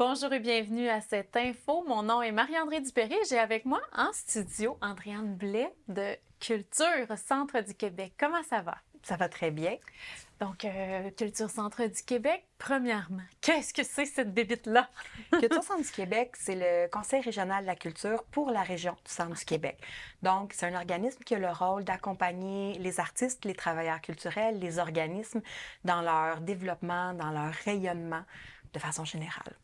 Bonjour et bienvenue à cette info. Mon nom est Marie-André Dupéry. J'ai avec moi en studio Andréane Blais de Culture Centre du Québec. Comment ça va? Ça va très bien. Donc, Culture Centre du Québec, premièrement, qu'est-ce que c'est cette bébite-là? Culture Centre du Québec, c'est le Conseil régional de la culture pour la région du Centre du Québec. Donc, c'est un organisme qui a le rôle d'accompagner les artistes, les travailleurs culturels, les organismes dans leur développement, dans leur rayonnement de façon générale.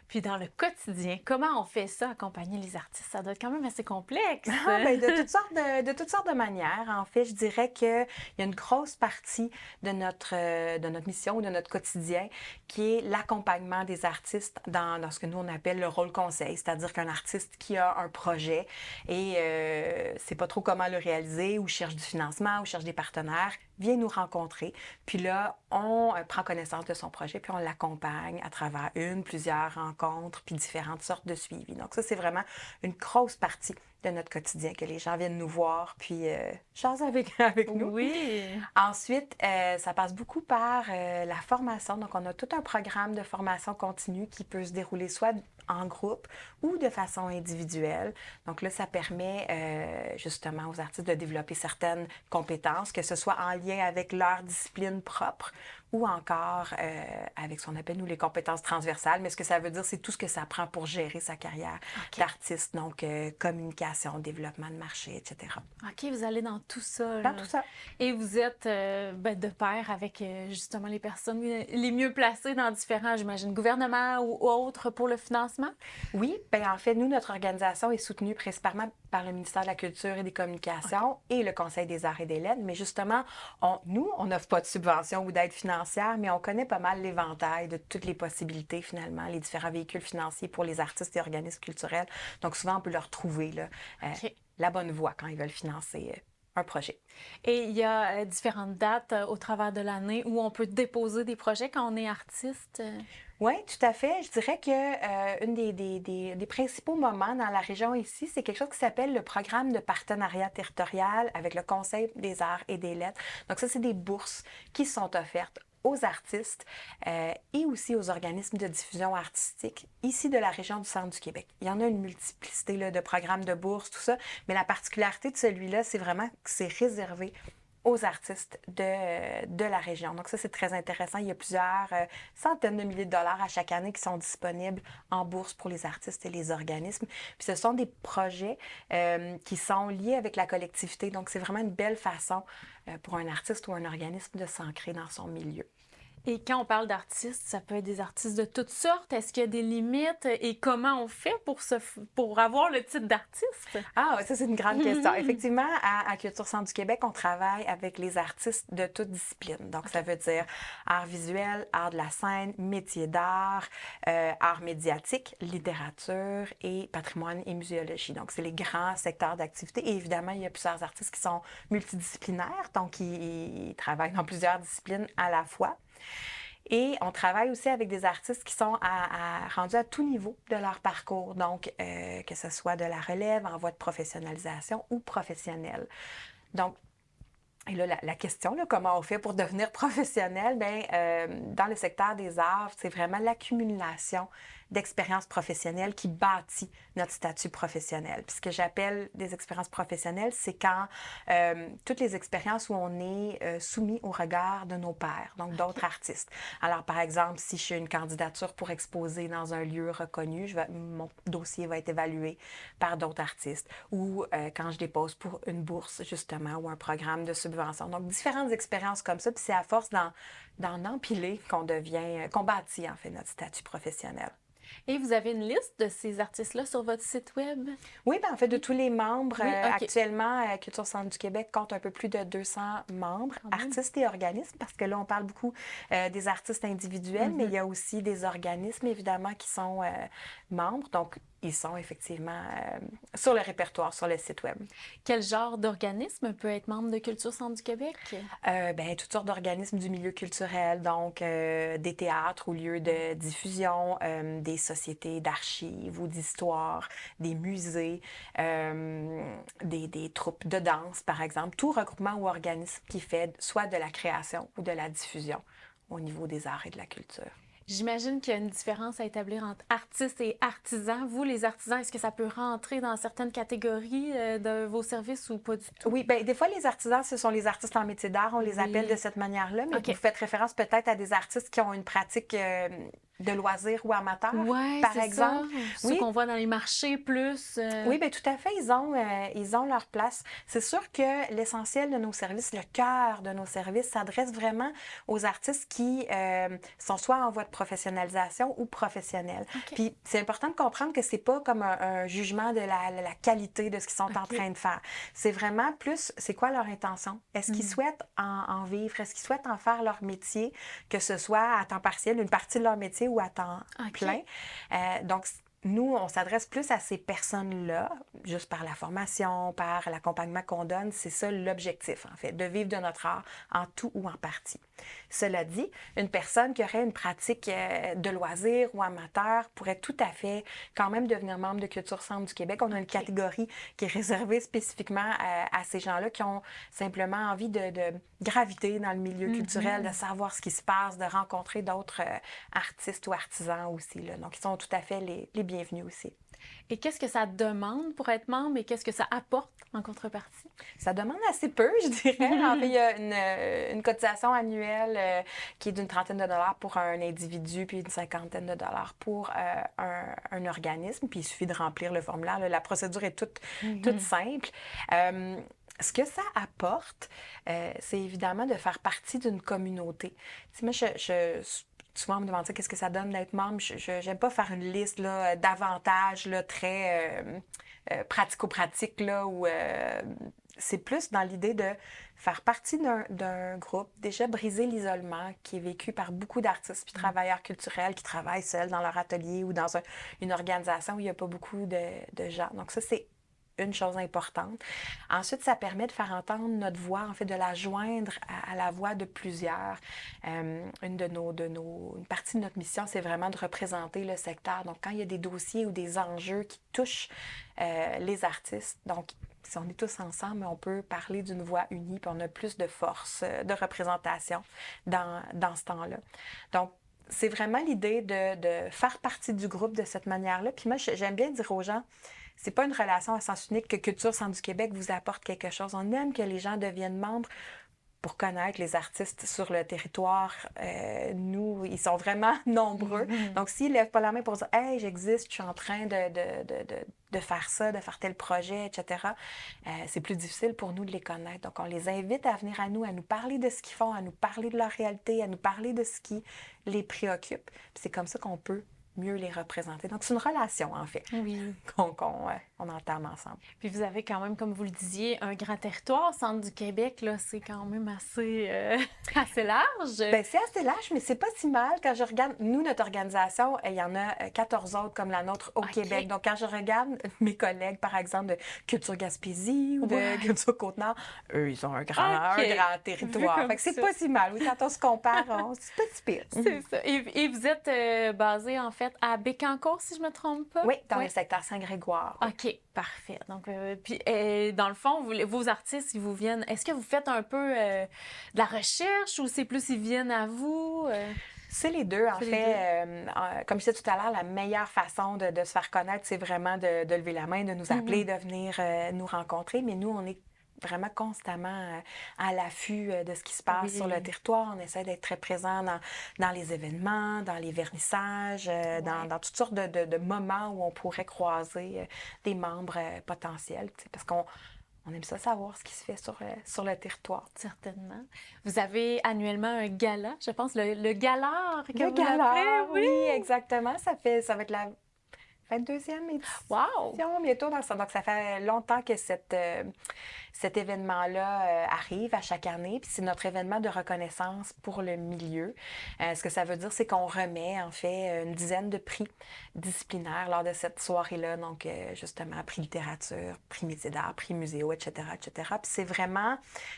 Puis dans le quotidien, comment on fait ça, accompagner les artistes? Ça doit être quand même assez complexe. De toutes sortes de manières. En fait, je dirais qu'il y a une grosse partie de notre mission ou de notre quotidien qui est l'accompagnement des artistes dans ce que nous, on appelle le rôle conseil. C'est-à-dire qu'un artiste qui a un projet et sait pas trop comment le réaliser ou cherche du financement ou cherche des partenaires, vient nous rencontrer. Puis là, on prend connaissance de son projet, puis on l'accompagne à travers plusieurs rencontres, puis différentes sortes de suivis. Donc ça, c'est vraiment une grosse partie de notre quotidien, que les gens viennent nous voir, puis jaser avec nous. Oui. Ensuite, ça passe beaucoup par la formation. Donc, on a tout un programme de formation continue qui peut se dérouler soit en groupe ou de façon individuelle. Donc là, ça permet justement aux artistes de développer certaines compétences, que ce soit en lien avec leur discipline propre ou encore avec ce qu'on appelle, nous, les compétences transversales. Mais ce que ça veut dire, c'est tout ce que ça prend pour gérer sa carrière d'artiste. Donc, communication, développement de marché, etc. OK, vous allez dans tout ça. Dans Là. tout ça. Et vous êtes de pair avec justement les personnes les mieux placées dans différents, j'imagine, gouvernements ou autres pour le financement? Oui, bien en fait, nous, notre organisation est soutenue principalement par le ministère de la Culture et des Communications et le Conseil des arts et des lettres. Mais justement, on n'offre pas de subvention ou d'aide financière, mais on connaît pas mal l'éventail de toutes les possibilités, finalement, les différents véhicules financiers pour les artistes et organismes culturels. Donc, souvent, on peut leur trouver là, la bonne voie quand ils veulent financer un projet. Et il y a différentes dates au travers de l'année où on peut déposer des projets quand on est artiste. Oui, tout à fait. Je dirais que une des principaux moments dans la région ici, c'est quelque chose qui s'appelle le programme de partenariat territorial avec le Conseil des arts et des lettres. Donc ça, c'est des bourses qui sont offertes aux artistes et aussi aux organismes de diffusion artistique ici de la région du Centre du Québec. Il y en a une multiplicité là, de programmes de bourses, tout ça, mais la particularité de celui-là, c'est vraiment que c'est réservé aux artistes de la région. Donc ça, c'est très intéressant. Il y a plusieurs centaines de milliers de dollars à chaque année qui sont disponibles en bourse pour les artistes et les organismes. Puis ce sont des projets qui sont liés avec la collectivité. Donc c'est vraiment une belle façon pour un artiste ou un organisme de s'ancrer dans son milieu. Et quand on parle d'artistes, ça peut être des artistes de toutes sortes. Est-ce qu'il y a des limites et comment on fait pour avoir le titre d'artiste? Ah, ça, c'est une grande question. Effectivement, à Culture Centre du Québec, on travaille avec les artistes de toutes disciplines. Donc, ça veut dire art visuel, art de la scène, métier d'art, art médiatique, littérature et patrimoine et muséologie. Donc, c'est les grands secteurs d'activité. Et évidemment, il y a plusieurs artistes qui sont multidisciplinaires, donc ils travaillent dans plusieurs disciplines à la fois. Et on travaille aussi avec des artistes qui sont rendus à tout niveau de leur parcours, donc que ce soit de la relève en voie de professionnalisation ou professionnelle. Donc, et là, la question, là, comment on fait pour devenir professionnel? Bien, dans le secteur des arts, c'est vraiment l'accumulation d'expériences professionnelles qui bâtit notre statut professionnel. Puis ce que j'appelle des expériences professionnelles, c'est quand toutes les expériences où on est soumis au regard de nos pairs, donc d'autres artistes. Alors, par exemple, si je suis une candidature pour exposer dans un lieu reconnu, mon dossier va être évalué par d'autres artistes. Ou quand je dépose pour une bourse, justement, ou un programme de subvention. Donc, différentes expériences comme ça. Puis c'est à force d'en empiler qu'on bâtit, en fait, notre statut professionnel. Et vous avez une liste de ces artistes-là sur votre site web? Oui, bien, en fait, de tous les membres, Oui, OK. actuellement, Culture Centre du Québec compte un peu plus de 200 membres, artistes et organismes, parce que là, on parle beaucoup des artistes individuels, mais il y a aussi des organismes, évidemment, qui sont membres. Donc, ils sont effectivement sur le répertoire, sur le site web. Quel genre d'organisme peut être membre de Culture Centre du Québec? Ben, toutes sortes d'organismes du milieu culturel, donc des théâtres ou lieux de diffusion, des sociétés d'archives ou d'histoire, des musées, des troupes de danse, par exemple. Tout regroupement ou organisme qui fait soit de la création ou de la diffusion au niveau des arts et de la culture. J'imagine qu'il y a une différence à établir entre artistes et artisans. Vous, les artisans, est-ce que ça peut rentrer dans certaines catégories de vos services ou pas du tout? Oui, bien, des fois, les artisans, ce sont les artistes en métier d'art. On les appelle de Oui. cette manière-là, mais OK. vous faites référence peut-être à des artistes qui ont une pratique de loisirs ou amateur, Ouais, par c'est ça. exemple. Ceux Oui, qu'on voit dans les marchés plus. oui, bien, tout à fait. Ils ont leur place. C'est sûr que l'essentiel de nos services, le cœur de nos services, s'adresse vraiment aux artistes qui sont soit en voie de professionnalisation ou professionnels. OK. Puis c'est important de comprendre que c'est pas comme un jugement de la qualité de ce qu'ils sont en OK. train de faire. C'est vraiment plus, c'est quoi leur intention? Est-ce qu'ils Mm. souhaitent en vivre? Est-ce qu'ils souhaitent en faire leur métier, que ce soit à temps partiel, une partie de leur métier ou à temps OK. plein? Donc, nous, on s'adresse plus à ces personnes-là, juste par la formation, par l'accompagnement qu'on donne. C'est ça l'objectif, en fait, de vivre de notre art en tout ou en partie. Cela dit, une personne qui aurait une pratique de loisir ou amateur pourrait tout à fait quand même devenir membre de Culture Centre du Québec. On a une catégorie qui est réservée spécifiquement à ces gens-là qui ont simplement envie de graviter dans le milieu culturel, de savoir ce qui se passe, de rencontrer d'autres artistes ou artisans aussi, là. Donc, ils sont tout à fait les bienvenus aussi. Et qu'est-ce que ça demande pour être membre et qu'est-ce que ça apporte en contrepartie? Ça demande assez peu, je dirais. En fait, il y a une cotisation annuelle qui est d'une trentaine de dollars pour un individu, puis une cinquantaine de dollars pour un organisme. Puis il suffit de remplir le formulaire, là. La procédure est toute simple. Ce que ça apporte, c'est évidemment de faire partie d'une communauté. Tu sais, moi, souvent, on me demande qu'est-ce que ça donne d'être membre. Je n'aime pas faire une liste là, d'avantages là, très pratico-pratiques, là, où c'est plus dans l'idée de faire partie d'un groupe, déjà briser l'isolement qui est vécu par beaucoup d'artistes puis travailleurs culturels qui travaillent seuls dans leur atelier ou dans une organisation où il n'y a pas beaucoup de gens. Donc ça, c'est une chose importante. Ensuite, ça permet de faire entendre notre voix, en fait, de la joindre à la voix de plusieurs. Une partie de notre mission, c'est vraiment de représenter le secteur. Donc, quand il y a des dossiers ou des enjeux qui touchent les artistes, donc, si on est tous ensemble, on peut parler d'une voix unie, puis on a plus de force, de représentation dans ce temps-là. Donc, c'est vraiment l'idée de faire partie du groupe de cette manière-là. Puis moi, j'aime bien dire aux gens, c'est pas une relation à sens unique que Culture Centre du Québec vous apporte quelque chose. On aime que les gens deviennent membres pour connaître les artistes sur le territoire. Nous, ils sont vraiment nombreux. Donc, s'ils ne lèvent pas la main pour dire « Hey, j'existe, je suis en train de faire ça, de faire tel projet, etc. », c'est plus difficile pour nous de les connaître. Donc, on les invite à venir à nous parler de ce qu'ils font, à nous parler de leur réalité, à nous parler de ce qui les préoccupe. Puis c'est comme ça qu'on peut mieux les représenter. Donc, c'est une relation, en fait, Oui. on entame ensemble. Puis vous avez quand même, comme vous le disiez, un grand territoire. Centre du Québec, là, c'est quand même assez, assez large. Bien, c'est assez large, mais c'est pas si mal. Quand je regarde, nous, notre organisation, il y en a 14 autres comme la nôtre au Québec. Donc, quand je regarde mes collègues, par exemple, de Culture Gaspésie ou de Culture Côte-Nord, eux, ils ont un grand territoire. Fait que c'est pas si mal. Oui, quand on se compare, c'est pas si pire. C'est ça. Et vous êtes basé, en fait, à Bécancour, si je me trompe pas? Oui, dans le secteur Saint-Grégoire. OK, parfait. Donc, puis, dans le fond, vos artistes, ils vous viennent... Est-ce que vous faites un peu de la recherche ou c'est plus ils viennent à vous? C'est les deux, en fait. Comme je disais tout à l'heure, la meilleure façon de se faire connaître, c'est vraiment de lever la main, de nous appeler, de venir nous rencontrer. Mais nous, on est vraiment constamment à l'affût de ce qui se passe sur le territoire. On essaie d'être très présent dans les événements, dans les vernissages, dans toutes sortes de moments où on pourrait croiser des membres potentiels. Parce qu'on aime ça savoir ce qui se fait sur le territoire. Certainement. Vous avez annuellement un gala, je pense, le Galard que le vous Galard, l'appelez, oui, exactement. Ça va être la 22e édition bientôt. Donc, ça fait longtemps que cet événement-là arrive à chaque année. Puis c'est notre événement de reconnaissance pour le milieu. Ce que ça veut dire, c'est qu'on remet en fait une dizaine de prix disciplinaires lors de cette soirée-là. Donc, justement, prix littérature, prix métier d'art, prix muséo, etc., etc. Puis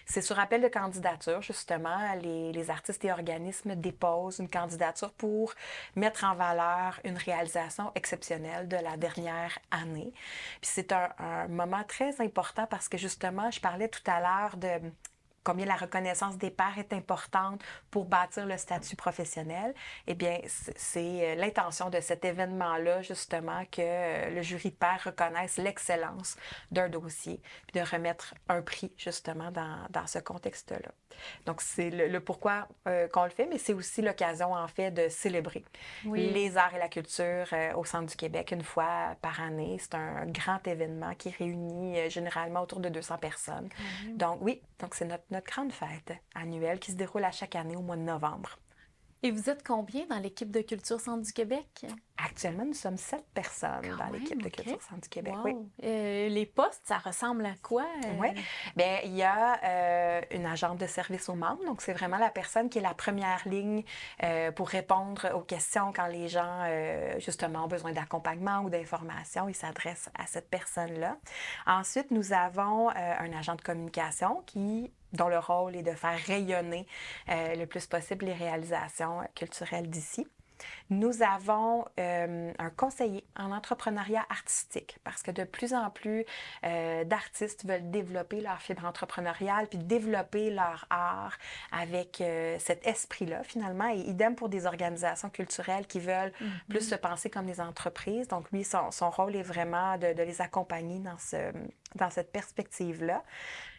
c'est sur appel de candidature, justement. Les artistes et organismes déposent une candidature pour mettre en valeur une réalisation exceptionnelle de la dernière année. Puis c'est un moment très important parce que justement, je parlais tout à l'heure combien la reconnaissance des pairs est importante pour bâtir le statut professionnel, eh bien, c'est l'intention de cet événement-là, justement, que le jury de pairs reconnaisse l'excellence d'un dossier, puis de remettre un prix, justement, dans ce contexte-là. Donc, c'est le pourquoi qu'on le fait, mais c'est aussi l'occasion, en fait, de célébrer les arts et la culture au Centre du Québec une fois par année. C'est un grand événement qui réunit généralement autour de 200 personnes. Donc, oui, donc c'est notre grande fête annuelle qui se déroule à chaque année au mois de novembre. Et vous êtes combien dans l'équipe de Culture Centre du Québec? Actuellement, nous sommes 7 personnes dans l'équipe de Culture Centre du Québec. Wow. Oui. Les postes, ça ressemble à quoi? Oui. Bien, il y a une agente de service aux membres. Donc, c'est vraiment la personne qui est la première ligne pour répondre aux questions quand les gens, justement, ont besoin d'accompagnement ou d'information. Ils s'adressent à cette personne-là. Ensuite, nous avons un agent de communication dont le rôle est de faire rayonner le plus possible les réalisations culturelles d'ici. Nous avons un conseiller en entrepreneuriat artistique parce que de plus en plus d'artistes veulent développer leur fibre entrepreneuriale puis développer leur art avec cet esprit-là, finalement. Et idem pour des organisations culturelles qui veulent plus se penser comme des entreprises. Donc, lui, son rôle est vraiment de les accompagner dans cette perspective-là.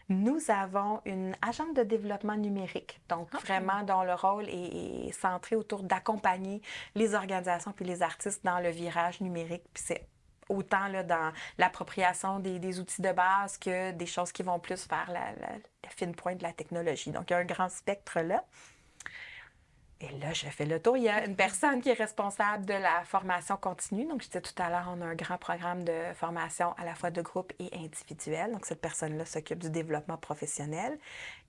Nous avons une agente de développement numérique, donc vraiment dont le rôle est centré autour d'accompagner les organisations puis les artistes dans le virage numérique. Puis c'est autant là, dans l'appropriation des outils de base que des choses qui vont plus vers la fine pointe de la technologie. Donc, il y a un grand spectre là. Et là, je fais le tour. Il y a une personne qui est responsable de la formation continue. Donc, je disais tout à l'heure, on a un grand programme de formation à la fois de groupe et individuel. Donc, cette personne-là s'occupe du développement professionnel.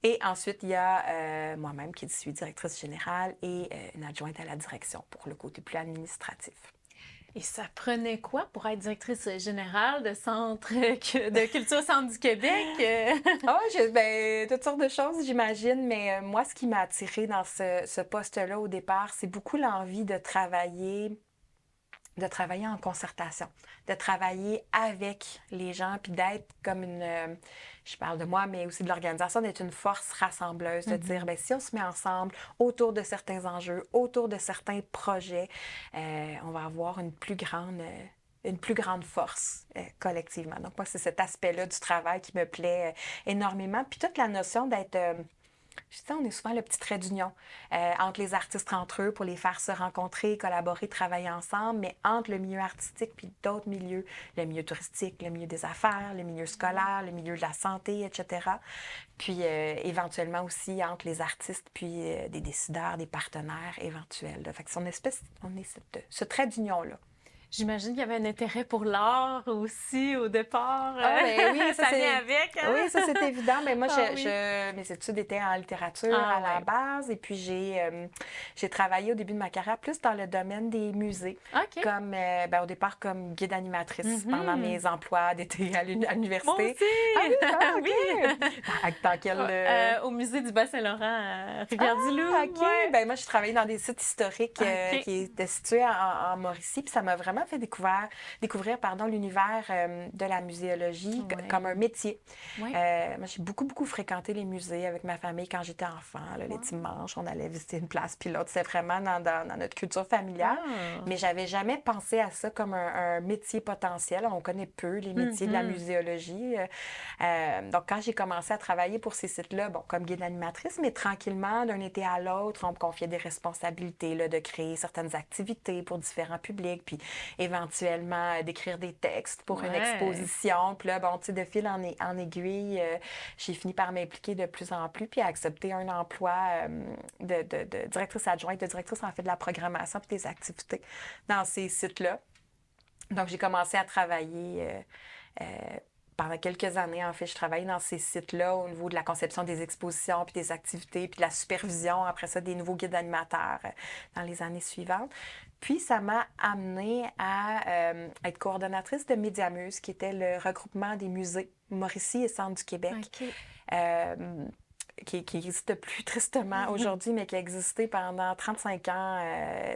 Et ensuite, il y a moi-même qui suis directrice générale et une adjointe à la direction pour le côté plus administratif. Et ça prenait quoi pour être directrice générale de Centre de Culture Centre du Québec? Toutes sortes de choses, j'imagine, mais moi, ce qui m'a attirée dans ce poste-là au départ, c'est beaucoup l'envie de travailler en concertation, de travailler avec les gens, puis d'être comme je parle de moi, mais aussi de l'organisation, d'être une force rassembleuse, de dire, bien, si on se met ensemble autour de certains enjeux, autour de certains projets, on va avoir une plus grande force collectivement. Donc, moi, c'est cet aspect-là du travail qui me plaît énormément. Puis toute la notion d'être... je sais, on est souvent le petit trait d'union entre les artistes entre eux pour les faire se rencontrer, collaborer, travailler ensemble, mais entre le milieu artistique puis d'autres milieux, le milieu touristique, le milieu des affaires, le milieu scolaire, le milieu de la santé, etc. Puis éventuellement aussi entre les artistes puis des décideurs, des partenaires éventuels. Fait que on est ce trait d'union-là. J'imagine qu'il y avait un intérêt pour l'art aussi au départ. Oui, ça vient avec. Hein? Oui, ça c'est évident. Mais moi, mes études étaient en littérature à la base. Et puis, j'ai travaillé au début de ma carrière plus dans le domaine des musées. Comme, au départ, comme guide animatrice pendant mes emplois d'été à l'université. Moi aussi! Oui! Dans quel... au musée du Bas-Saint-Laurent à Rivière-du-Loup. Moi, je travaillais dans des sites historiques qui étaient situés en Mauricie. Puis ça m'a vraiment fait découvrir l'univers de la muséologie comme un métier. Moi, j'ai beaucoup fréquenté les musées avec ma famille quand j'étais enfant. Là, les dimanches, on allait visiter une place pilote. C'était vraiment dans notre culture familiale. Mais j'avais jamais pensé à ça comme un métier potentiel. On connaît peu les métiers de la muséologie. Donc, quand j'ai commencé à travailler pour ces sites-là, comme guide animatrice, mais tranquillement, d'un été à l'autre, on me confiait des responsabilités là, de créer certaines activités pour différents publics. Puis éventuellement d'écrire des textes pour une exposition. Puis là, de fil en aiguille, j'ai fini par m'impliquer de plus en plus puis à accepter un emploi de directrice adjointe, de directrice en fait de la programmation puis des activités dans ces sites-là. Donc, j'ai commencé à travailler pendant quelques années, en fait, je travaillais dans ces sites-là au niveau de la conception des expositions, puis des activités, puis de la supervision, après ça, des nouveaux guides animateurs dans les années suivantes. Puis, ça m'a amenée à être coordonnatrice de Médiamuse, qui était le regroupement des musées Mauricie et Centre du Québec. qui n'existe plus tristement aujourd'hui, mais qui a existé pendant 35 ans,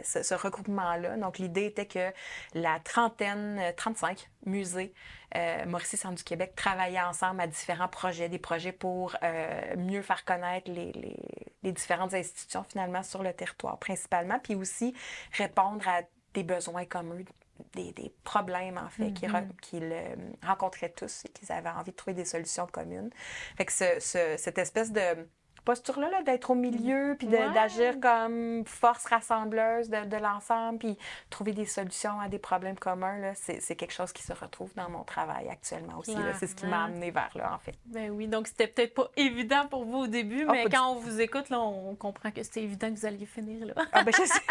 ce regroupement-là. Donc, l'idée était que la 35 musées Mauricie Centre du Québec travaillaient ensemble à différents projets, des projets pour mieux faire connaître les différentes institutions, finalement, sur le territoire, principalement, puis aussi répondre à des besoins communs, des problèmes, en fait, qu'ils rencontraient tous et qu'ils avaient envie de trouver des solutions communes. Fait que cette espèce de posture-là, là, d'être au milieu, puis d'agir comme force rassembleuse de l'ensemble, puis trouver des solutions à des problèmes communs, là, c'est quelque chose qui se retrouve dans mon travail actuellement aussi. Là. C'est ce qui m'a amené vers là, en fait. Ben oui, donc c'était peut-être pas évident pour vous au début, mais quand on vous écoute, là, on comprend que c'était évident que vous alliez finir là. Ah ben je sais,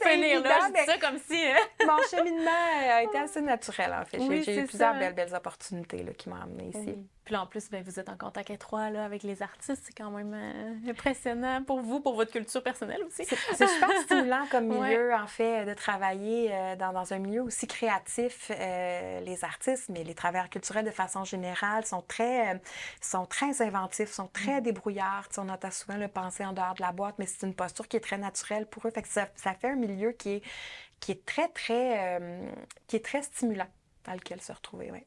finir là, je dis ça comme si... Mon cheminement a été assez naturel, en fait. Oui, j'ai eu plusieurs belles opportunités là, qui m'ont amenée ici. Oui. Puis là, en plus, ben, vous êtes en contact étroit là, avec les artistes. C'est quand même impressionnant pour vous, pour votre culture personnelle aussi. C'est super stimulant comme milieu, en fait, de travailler dans un milieu aussi créatif. Les artistes, mais les travailleurs culturels de façon générale sont très inventifs, sont très débrouillards. T'sais, on entend souvent le penser en dehors de la boîte, mais c'est une posture qui est très naturelle pour eux. Fait que ça fait un milieu qui est très stimulant dans lequel se retrouver, oui.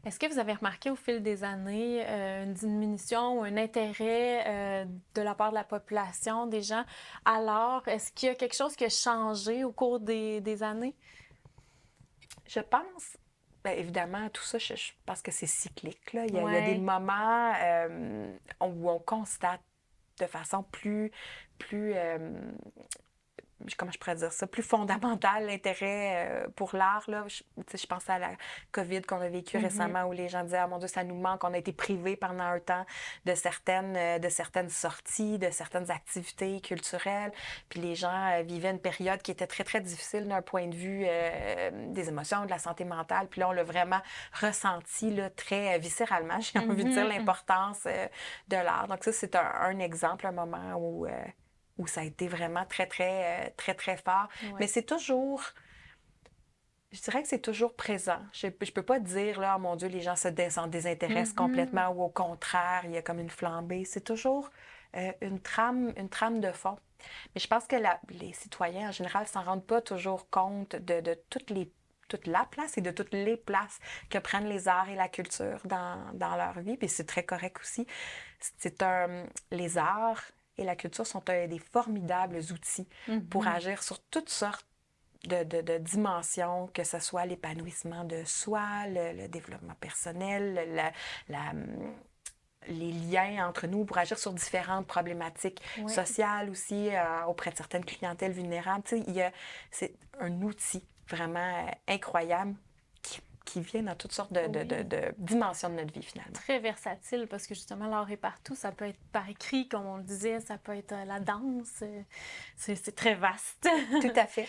Est-ce que vous avez remarqué au fil des années une diminution ou un intérêt de la part de la population, des gens? Alors, est-ce qu'il y a quelque chose qui a changé au cours des années? Je pense, bien évidemment, tout ça, je pense que c'est cyclique. Là. Il y a des moments où on constate de façon plus comment je pourrais dire ça, plus fondamental, l'intérêt pour l'art. Là. Je pense à la COVID qu'on a vécue récemment où les gens disaient « Ah mon Dieu, ça nous manque, on a été privés pendant un temps de certaines sorties, de certaines activités culturelles. » Puis les gens vivaient une période qui était très, très difficile d'un point de vue des émotions, de la santé mentale. Puis là, on l'a vraiment ressenti là, très viscéralement, j'ai envie de dire, l'importance de l'art. Donc ça, c'est un exemple, un moment où ça a été vraiment très, très, très, très fort. Ouais. Mais c'est toujours... Je dirais que c'est toujours présent. Je peux pas dire, là, oh mon Dieu, les gens s'en désintéressent complètement ou au contraire, il y a comme une flambée. C'est toujours une trame de fond. Mais je pense que les citoyens, en général, s'en rendent pas toujours compte de toute la place et de toutes les places que prennent les arts et la culture dans leur vie. Puis c'est très correct aussi. Les arts et la culture sont des formidables outils pour agir sur toutes sortes de dimensions, que ce soit l'épanouissement de soi, le développement personnel, les liens entre nous pour agir sur différentes problématiques sociales aussi, auprès de certaines clientèles vulnérables. Tu sais, c'est un outil vraiment incroyable qui vient dans toutes sortes de dimensions de notre vie, finalement. Très versatile, parce que justement, l'art est partout. Ça peut être par écrit, comme on le disait, ça peut être la danse. C'est très vaste. Tout à fait.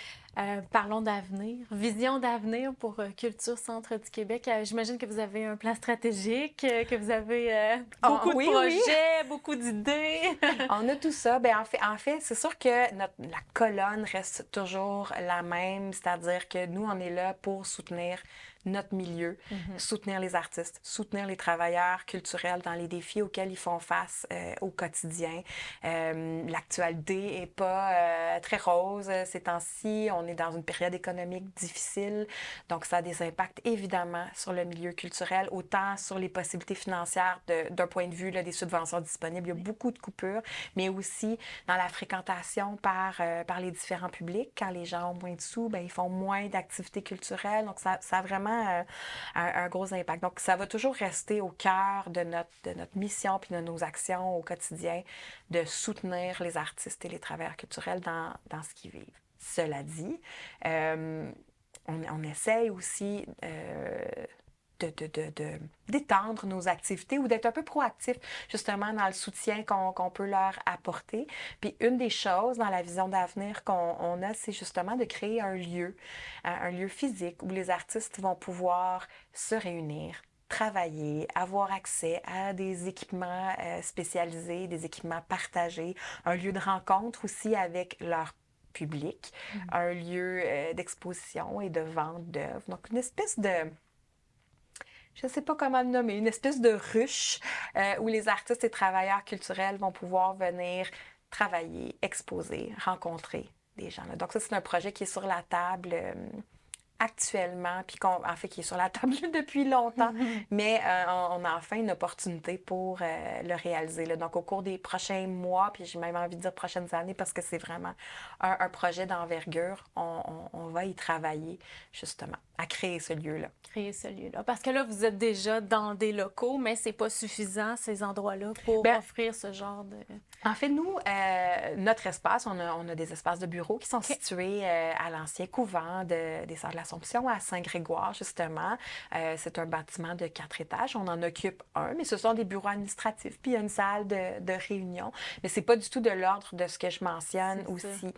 Parlons d'avenir. Vision d'avenir pour Culture Centre du Québec. J'imagine que vous avez un plan stratégique, que vous avez beaucoup de projets, beaucoup d'idées. On a tout ça. Bien, en fait, c'est sûr que la colonne reste toujours la même, c'est-à-dire que nous, on est là pour soutenir notre milieu, soutenir les artistes, soutenir les travailleurs culturels dans les défis auxquels ils font face au quotidien. L'actualité n'est pas très rose ces temps-ci. On est dans une période économique difficile, donc ça a des impacts évidemment sur le milieu culturel, autant sur les possibilités financières d'un point de vue là, des subventions disponibles. Il y a beaucoup de coupures, mais aussi dans la fréquentation par les différents publics. Quand les gens ont moins de sous, bien, ils font moins d'activités culturelles, donc ça a vraiment un gros impact. Donc, ça va toujours rester au cœur de notre mission puis de nos actions au quotidien de soutenir les artistes et les travailleurs culturels dans ce qu'ils vivent. Cela dit, on essaye aussi d'étendre nos activités ou d'être un peu proactif justement dans le soutien qu'on peut leur apporter. Puis une des choses dans la vision d'avenir qu'on a, c'est justement de créer un lieu physique où les artistes vont pouvoir se réunir, travailler, avoir accès à des équipements spécialisés, des équipements partagés, un lieu de rencontre aussi avec leur public, un lieu d'exposition et de vente d'œuvres. Donc, une espèce je ne sais pas comment le nommer, une espèce de ruche où les artistes et travailleurs culturels vont pouvoir venir travailler, exposer, rencontrer des gens. Là. Donc ça, c'est un projet qui est sur la table actuellement, puis en fait, qui est sur la table depuis longtemps, mais on a enfin une opportunité pour le réaliser. Là. Donc, au cours des prochains mois, puis j'ai même envie de dire prochaines années, parce que c'est vraiment un projet d'envergure, on va y travailler, justement, à créer ce lieu-là. Créer ce lieu-là. Parce que là, vous êtes déjà dans des locaux, mais c'est pas suffisant, ces endroits-là, pour offrir ce genre de... En fait, nous, notre espace, on a des espaces de bureaux qui sont situés à l'ancien couvent des Sœurs de l'Assomption, à Saint-Grégoire, justement. C'est un bâtiment de 4 étages. On en occupe un, mais ce sont des bureaux administratifs, puis il y a une salle de réunion. Mais c'est pas du tout de l'ordre de ce que je mentionne aussi.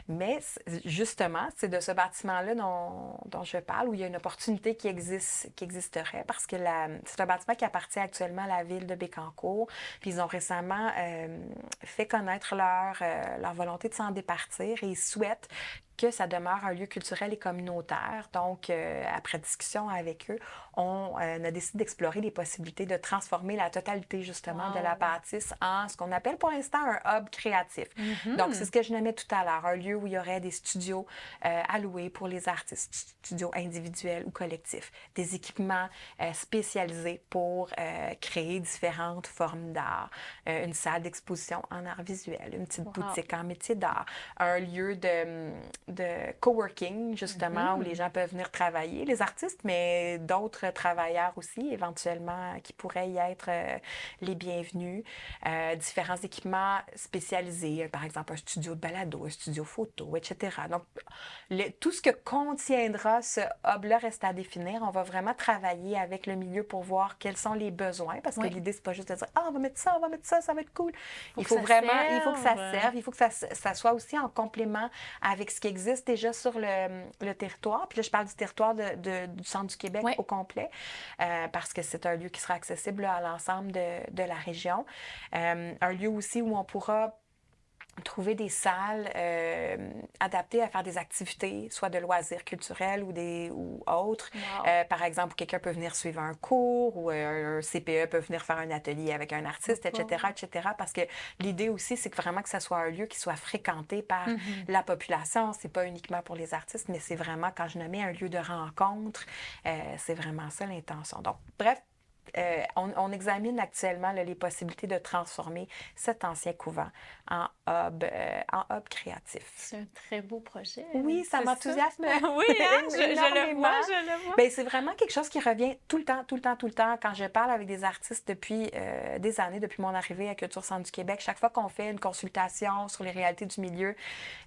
Mais justement, c'est de ce bâtiment-là dont je parle, où il y a une opportunité qui existerait, parce que c'est un bâtiment qui appartient actuellement à la ville de Bécancour. Puis ils ont récemment fait connaître leur volonté de s'en départir et ils souhaitent que ça demeure un lieu culturel et communautaire. Donc, après discussion avec eux, on a décidé d'explorer les possibilités de transformer la totalité, justement, de la bâtisse en ce qu'on appelle pour l'instant un hub créatif. Donc, c'est ce que je nommais tout à l'heure, un lieu où il y aurait des studios alloués pour les artistes, studios individuels ou collectifs, des équipements spécialisés pour créer différentes formes d'art, une salle d'exposition en art visuel, une petite boutique en métier d'art, un lieu de coworking, justement, où les gens peuvent venir travailler, les artistes, mais d'autres travailleurs aussi, éventuellement, qui pourraient y être les bienvenus. Différents équipements spécialisés, par exemple un studio de balado, un studio photo, etc. Donc, tout ce que contiendra ce hub-là reste à définir. On va vraiment travailler avec le milieu pour voir quels sont les besoins, parce que l'idée, c'est pas juste de dire « Ah, on va mettre ça, ça va être cool ». Il faut que ça serve, il faut que ça soit aussi en complément avec ce qui existe déjà sur le territoire. Puis là, je parle du territoire du centre du Québec au complet, parce que c'est un lieu qui sera accessible à l'ensemble de la région. Un lieu aussi où on pourra trouver des salles adaptées à faire des activités, soit de loisirs culturels ou autres. Par exemple, quelqu'un peut venir suivre un cours ou un CPE peut venir faire un atelier avec un artiste, etc., etc. Parce que l'idée aussi, c'est que vraiment que ça soit un lieu qui soit fréquenté par la population. C'est pas uniquement pour les artistes, mais c'est vraiment, quand je nommais un lieu de rencontre, c'est vraiment ça l'intention. Donc, bref, on examine actuellement les possibilités de transformer cet ancien couvent en hub créatif. C'est un très beau projet. Oui, ça m'enthousiasme. Oui, hein? je le vois. Bien, c'est vraiment quelque chose qui revient tout le temps. Quand je parle avec des artistes depuis des années, depuis mon arrivée à Culture Centre du Québec, chaque fois qu'on fait une consultation sur les réalités du milieu,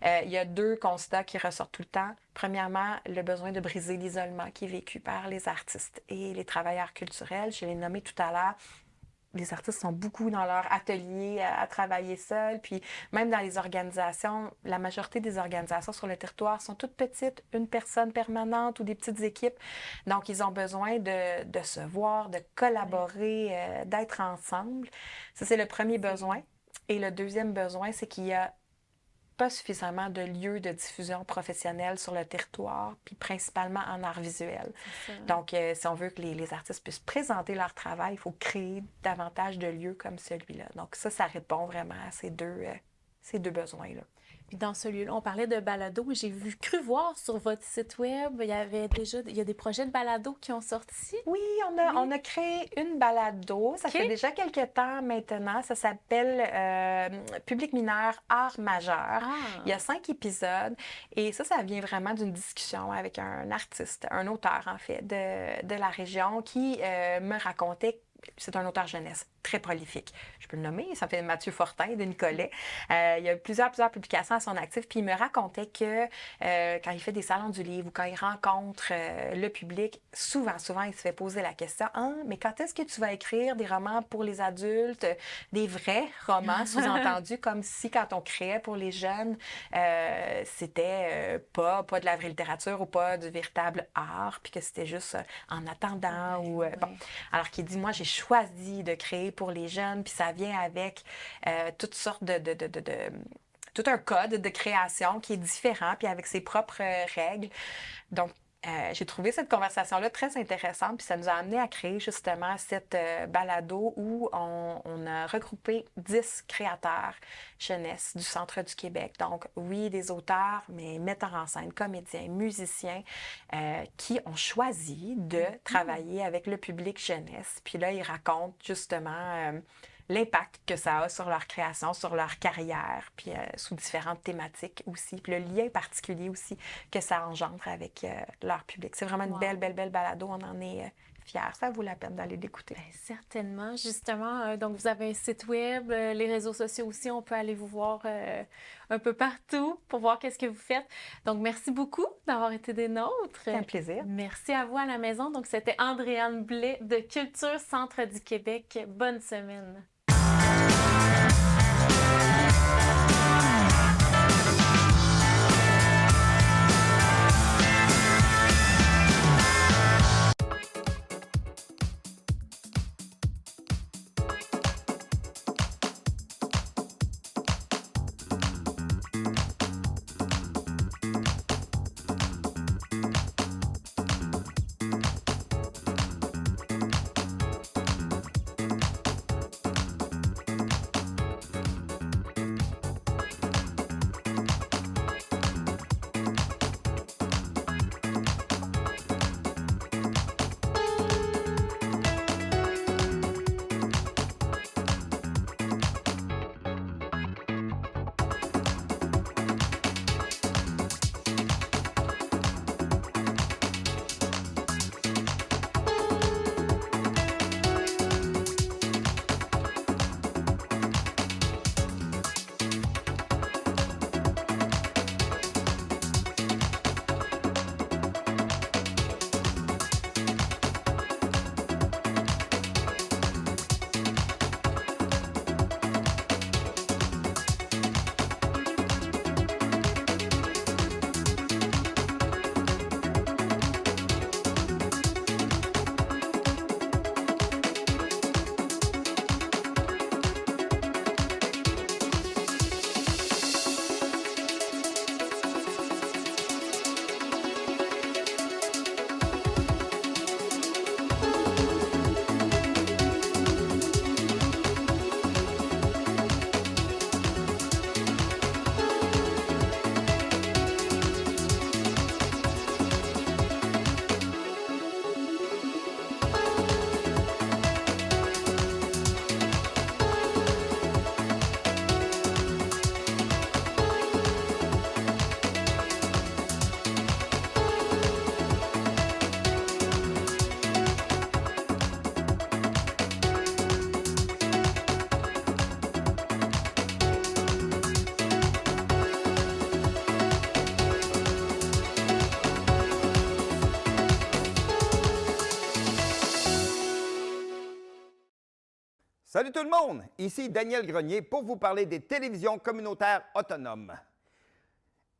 il y a 2 constats qui ressortent tout le temps. Premièrement, le besoin de briser l'isolement qui est vécu par les artistes et les travailleurs culturels. Je l'ai nommé tout à l'heure. Les artistes sont beaucoup dans leur atelier à travailler seuls. Puis même dans les organisations, la majorité des organisations sur le territoire sont toutes petites, une personne permanente ou des petites équipes. Donc, ils ont besoin de se voir, de collaborer, d'être ensemble. Ça, c'est le premier besoin. Et le deuxième besoin, c'est qu'il y a pas suffisamment de lieux de diffusion professionnelle sur le territoire, puis principalement en art visuel. Donc, si on veut que les artistes puissent présenter leur travail, il faut créer davantage de lieux comme celui-là. Donc, ça répond vraiment à ces deux besoins-là. Puis dans ce lieu-là, on parlait de balado. J'ai cru voir sur votre site web, il y a des projets de balado qui ont sorti. Oui, on a créé une balado. Ça fait déjà quelques temps maintenant. Ça s'appelle Public mineur, art majeur. Il y a 5 épisodes. Et ça vient vraiment d'une discussion avec un artiste, un auteur en fait, de la région qui me racontait. C'est un auteur jeunesse très prolifique. Je peux le nommer, ça fait Mathieu Fortin de Nicolet. Il y a plusieurs publications à son actif, puis il me racontait que quand il fait des salons du livre ou quand il rencontre le public, souvent, il se fait poser la question « Ah, mais quand est-ce que tu vas écrire des romans pour les adultes, des vrais romans sous-entendus, comme si quand on créait pour les jeunes, c'était pas de la vraie littérature ou pas du véritable art, puis que c'était juste en attendant ou... Bon. Alors qu'il dit « Moi, j'ai choisi de créer pour les jeunes, puis ça vient avec toutes sortes tout un code de création qui est différent, puis avec ses propres règles. Donc, J'ai trouvé cette conversation-là très intéressante, puis ça nous a amené à créer justement cette balado où on a regroupé 10 créateurs jeunesse du centre du Québec. Donc, oui, des auteurs, mais metteurs en scène, comédiens, musiciens, qui ont choisi de travailler avec le public jeunesse. Puis là, ils racontent justement l'impact que ça a sur leur création, sur leur carrière, puis sous différentes thématiques aussi, puis le lien particulier aussi que ça engendre avec leur public. C'est vraiment une belle balado, on en est fiers. Ça vaut la peine d'aller l'écouter. Bien, certainement. Justement, donc vous avez un site web, les réseaux sociaux aussi, on peut aller vous voir un peu partout pour voir qu'est-ce que vous faites. Donc, merci beaucoup d'avoir été des nôtres. C'est un plaisir. Merci à vous à la maison. Donc, c'était Andréane Blais de Culture Centre du Québec. Bonne semaine. Salut tout le monde! Ici Daniel Grenier pour vous parler des télévisions communautaires autonomes.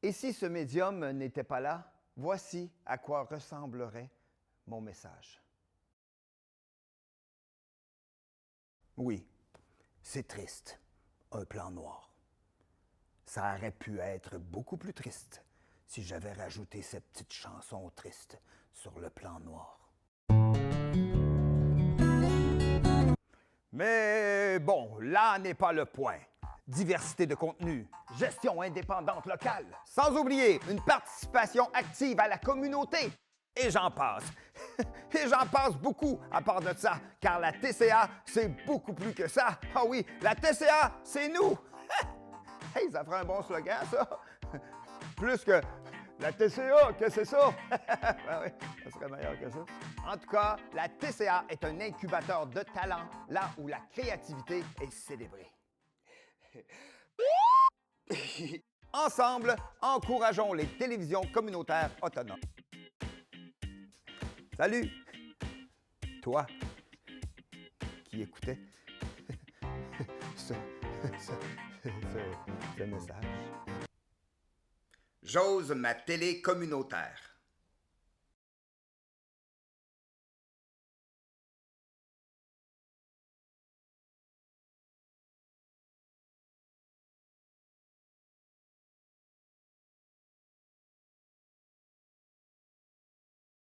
Et si ce médium n'était pas là, voici à quoi ressemblerait mon message. Oui, c'est triste, un plan noir. Ça aurait pu être beaucoup plus triste si j'avais rajouté cette petite chanson triste sur le plan noir. Mais bon, là n'est pas le point. Diversité de contenu, gestion indépendante locale, sans oublier une participation active à la communauté. Et j'en passe. Et j'en passe beaucoup à part de ça, car la TCA, c'est beaucoup plus que ça. Ah oui, la TCA, c'est nous. Hey, ça ferait un bon slogan, ça. Plus que la TCA, qu'est-ce que c'est ça? Ben oui, ça serait meilleur que ça. En tout cas, la TCA est un incubateur de talent, là où la créativité est célébrée. Ensemble, encourageons les télévisions communautaires autonomes. Salut! Toi qui écoutais ce message. J'ose ma télé communautaire.